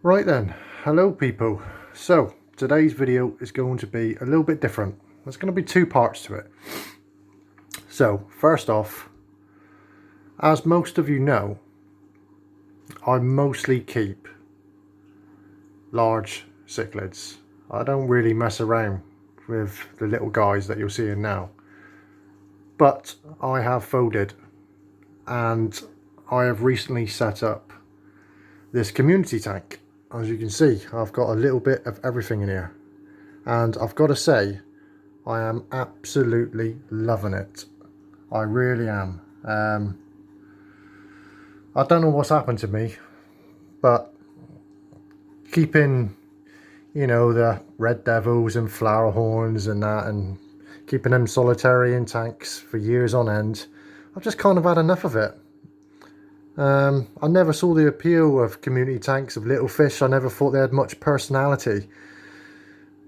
Right then, hello people. So today's video is going to be a little bit different. There's going to be two parts to it. So first off, as most of you know, I mostly keep large cichlids. I don't really mess around with the little guys that you're seeing now. But I have folded and I have recently set up this community tank. As you can see, I've got a little bit of everything in here, and I've got to say I am absolutely loving it. I really am. I don't know what's happened to me, but keeping, you know, the red devils and flower horns and that, and keeping them solitary in tanks for years on end, I've just kind of had enough of it. I never saw the appeal of community tanks of little fish. I never thought they had much personality.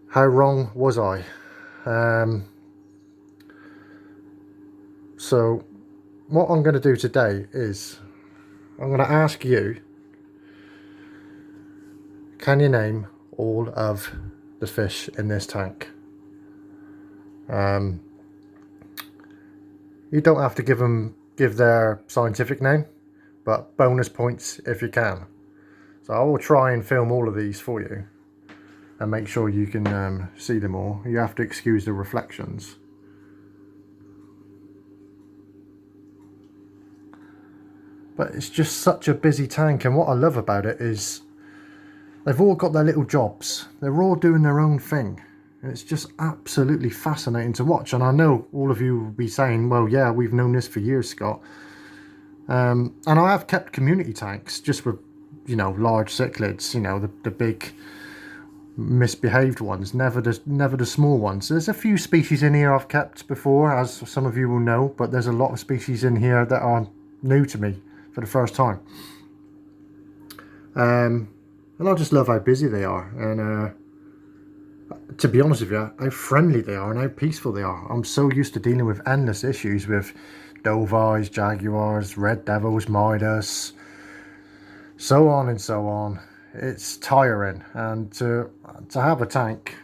How wrong was I? So what I'm going to do today is I'm going to ask you, can you name all of the fish in this tank? You don't have to give their scientific name, but bonus points if you can. So I will try and film all of these for you and make sure you can see them all. You have to excuse the reflections. But it's just such a busy tank, and what I love about it is they've all got their little jobs. They're all doing their own thing. And it's just absolutely fascinating to watch. And I know all of you will be saying, well, yeah, we've known this for years, Scott. And I have kept community tanks just with, you know, large cichlids, you know, the big misbehaved ones, never the small ones. There's a few species in here I've kept before, as some of you will know, but there's a lot of species in here that are new to me for the first time. And I just love how busy they are, and to be honest with you, how friendly they are and how peaceful they are. I'm so used to dealing with endless issues with dove-eyes, jaguars, red devils, Midas, so on and so on. It's tiring, and to have a tank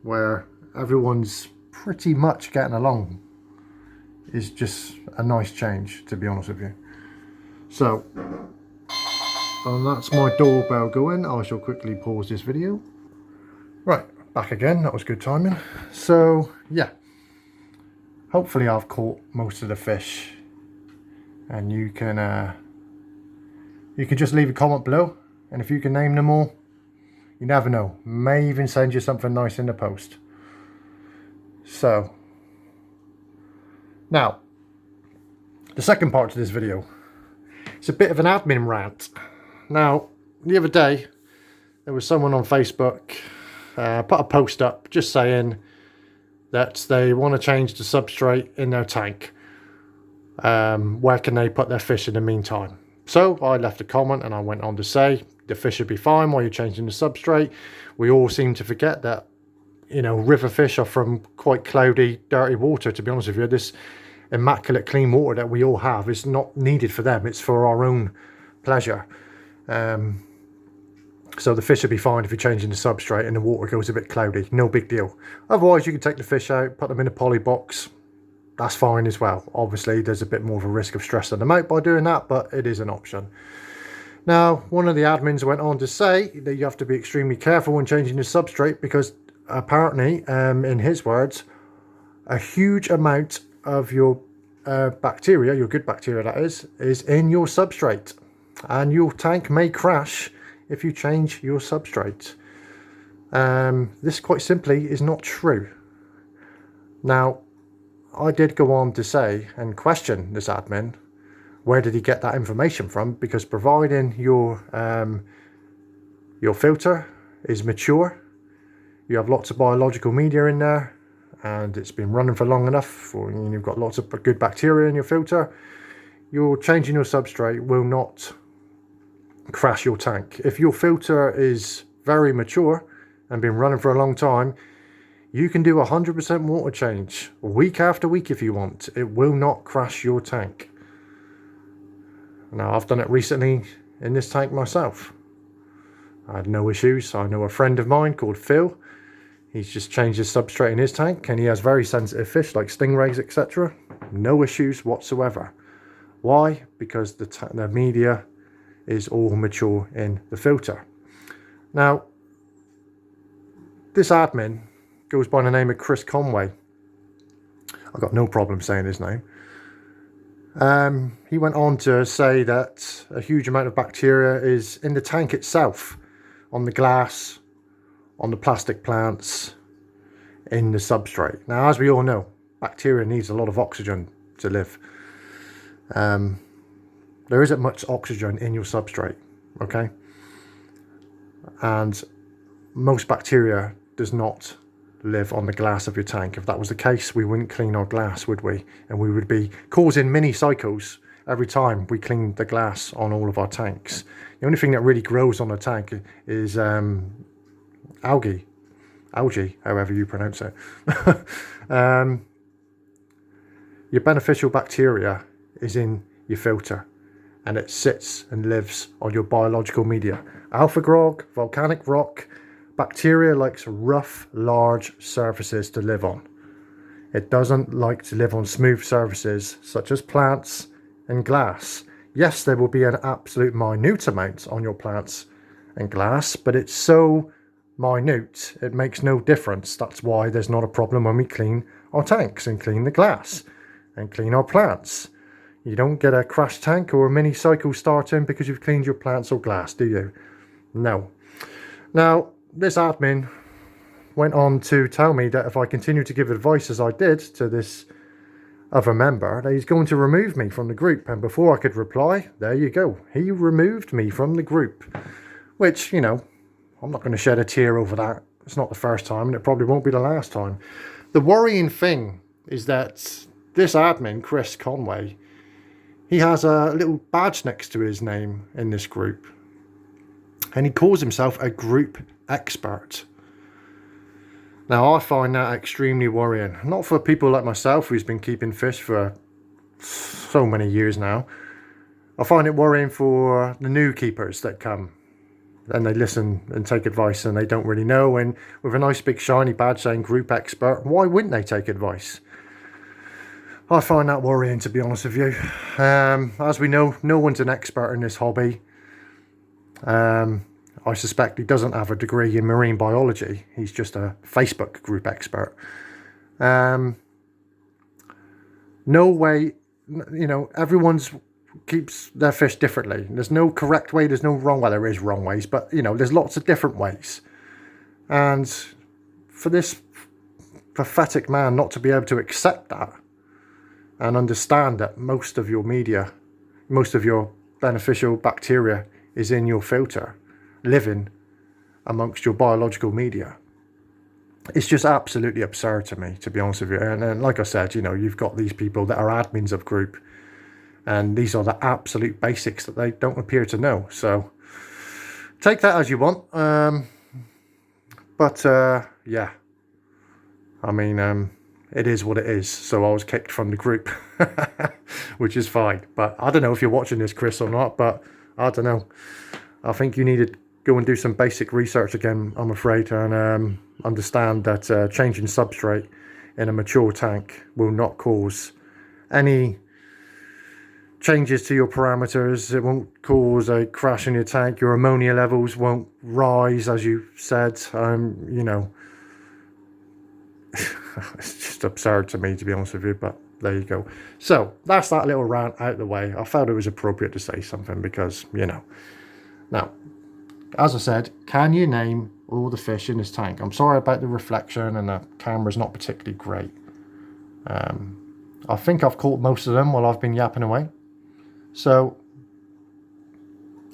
where everyone's pretty much getting along is just a nice change, to be honest with you. So, and that's my doorbell going. I shall quickly pause this video. Right, back again. That was good timing. So yeah, hopefully I've caught most of the fish, and you can just leave a comment below, and if you can name them all, you never know, may even send you something nice in the post. So now the second part to this video, it's a bit of an admin rant. Now the other day there was someone on Facebook put a post up just saying that they want to change the substrate in their tank. Where can they put their fish in the meantime? So I left a comment and I went on to say the fish should be fine while you're changing the substrate. We all seem to forget that, you know, river fish are from quite cloudy, dirty water. To be honest with you, this immaculate clean water that we all have is not needed for them. It's for our own pleasure. So the fish will be fine if you're changing the substrate and the water goes a bit cloudy. No big deal. Otherwise, you can take the fish out, put them in a poly box. That's fine as well. Obviously, there's a bit more of a risk of stressing them out by doing that, but it is an option. Now, one of the admins went on to say that you have to be extremely careful when changing the substrate because apparently, in his words, a huge amount of your bacteria, your good bacteria that is in your substrate. And your tank may crash if you change your substrate. This quite simply is not true. Now, I did go on to say and question this admin, where did he get that information from? Because providing your filter is mature, you have lots of biological media in there, and it's been running for long enough, and you've got lots of good bacteria in your filter, you're changing your substrate will not crash your tank. If your filter is very mature and been running for a long time, you can do 100% water change week after week if you want. It will not crash your tank. Now, I've done it recently in this tank myself. I had no issues. I know a friend of mine called Phil. He's just changed his substrate in his tank, and he has very sensitive fish like stingrays, etc. No issues whatsoever. Why? Because the media is all mature in the filter. Now, this admin goes by the name of Chris Conway. I've got no problem saying his name. He went on to say that a huge amount of bacteria is in the tank itself, on the glass, on the plastic plants, in the substrate. Now, as we all know, bacteria needs a lot of oxygen to live. There isn't much oxygen in your substrate, okay? And most bacteria does not live on the glass of your tank. If that was the case, we wouldn't clean our glass, would we? And we would be causing mini cycles every time we clean the glass on all of our tanks. The only thing that really grows on a tank is algae, however you pronounce it. Your beneficial bacteria is in your filter, and it sits and lives on your biological media. Alpha grog, volcanic rock, bacteria likes rough, large surfaces to live on. It doesn't like to live on smooth surfaces such as plants and glass. Yes, there will be an absolute minute amount on your plants and glass, but it's so minute it makes no difference. That's why there's not a problem when we clean our tanks and clean the glass and clean our plants. You don't get a crash tank or a mini cycle starting because you've cleaned your plants or glass, do you? No. Now, this admin went on to tell me that if I continue to give advice as I did to this other member, that he's going to remove me from the group. And before I could reply, there you go. He removed me from the group, which, you know, I'm not going to shed a tear over that. It's not the first time, and it probably won't be the last time. The worrying thing is that this admin, Chris Conway, he has a little badge next to his name in this group, and he calls himself a group expert. Now, I find that extremely worrying. Not for people like myself who's been keeping fish for so many years now. I find it worrying for the new keepers that come and they listen and take advice and they don't really know, and with a nice big shiny badge saying group expert, why wouldn't they take advice? I find that worrying, to be honest with you. As we know, no one's an expert in this hobby. I suspect he doesn't have a degree in marine biology. He's just a Facebook group expert. No way, you know, everyone's keeps their fish differently. There's no correct way, there's no wrong way. There is wrong ways, but, you know, there's lots of different ways. And for this pathetic man not to be able to accept that and understand that most of your media, most of your beneficial bacteria is in your filter, living amongst your biological media. It's just absolutely absurd to me, to be honest with you. And like I said, you know, you've got these people that are admins of group, and these are the absolute basics that they don't appear to know. So take that as you want. Yeah, I mean, it is what it is. So I was kicked from the group, which is fine. But I don't know if you're watching this, Chris, or not, but I don't know. I think you need to go and do some basic research again, I'm afraid, and understand that changing substrate in a mature tank will not cause any changes to your parameters. It won't cause a crash in your tank. Your ammonia levels won't rise, as you said. You know, it's just absurd to me, to be honest with you, but there you go. So that's that little rant out the way. I felt it was appropriate to say something because, you know. Now, as I said, can you name all the fish in this tank? I'm sorry about the reflection, and the camera's not particularly great. I think I've caught most of them while I've been yapping away. So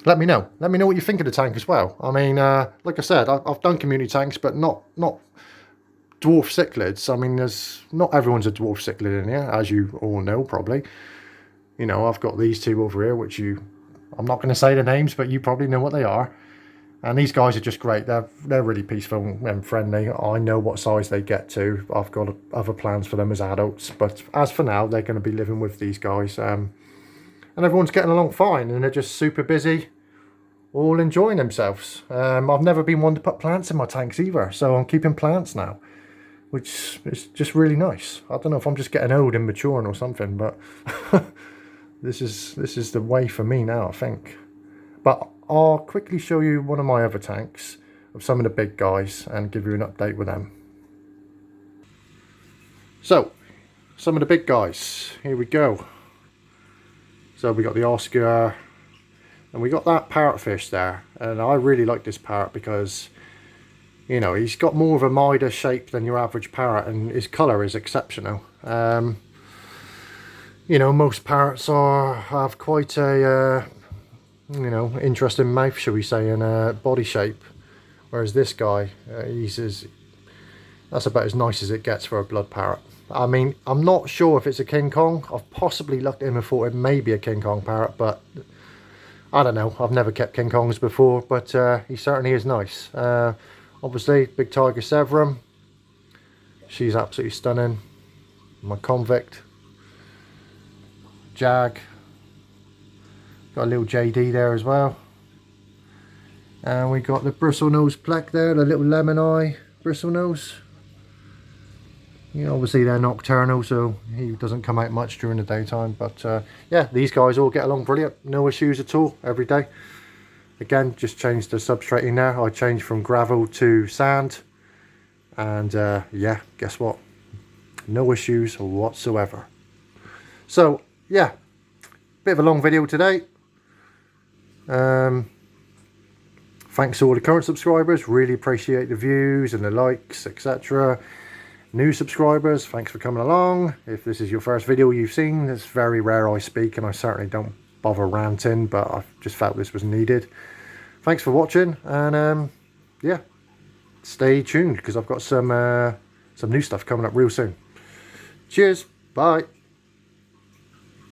let me know. Let me know what you think of the tank as well. I mean, like I said, I've done community tanks, but not dwarf cichlids. I mean, not everyone's a dwarf cichlid in here, as you all know probably. You know, I've got these two over here, which I'm not going to say the names, but you probably know what they are. And these guys are just great. They're really peaceful and friendly. I know what size they get to. I've got other plans for them as adults, but as for now, they're going to be living with these guys. And everyone's getting along fine, and they're just super busy all enjoying themselves. I've never been one to put plants in my tanks either, so I'm keeping plants now, which is just really nice. I don't know if I'm just getting old and maturing or something, but this is the way for me now, I think. But I'll quickly show you one of my other tanks of some of the big guys and give you an update with them. So, some of the big guys, here we go. So we got the Oscar, and we got that parrotfish there, and I really like this parrot because, you know, he's got more of a Midas shape than your average parrot, and his colour is exceptional. You know, most parrots have quite a, you know, interesting mouth, shall we say, and body shape, whereas this guy, that's about as nice as it gets for a blood parrot. I mean, I'm not sure if it's a King Kong. I've possibly looked at him and thought it may be a King Kong parrot, but I don't know. I've never kept King Kongs before, but he certainly is nice. Obviously, big tiger Severum. She's absolutely stunning. My convict. Jag. Got a little JD there as well. And we got the bristlenose plec there, the little lemon eye bristlenose. You know, obviously they're nocturnal, so he doesn't come out much during the daytime. But yeah, these guys all get along brilliant. No issues at all every day. Again, just changed the substrating there. I changed from gravel to sand. And yeah, guess what? No issues whatsoever. So yeah, bit of a long video today. Thanks to all the current subscribers. Really appreciate the views and the likes, etc. New subscribers, thanks for coming along. If this is your first video you've seen, it's very rare I speak, and I certainly don't bother ranting, but I just felt this was needed. Thanks for watching, and yeah, stay tuned because I've got some new stuff coming up real soon. Cheers, bye.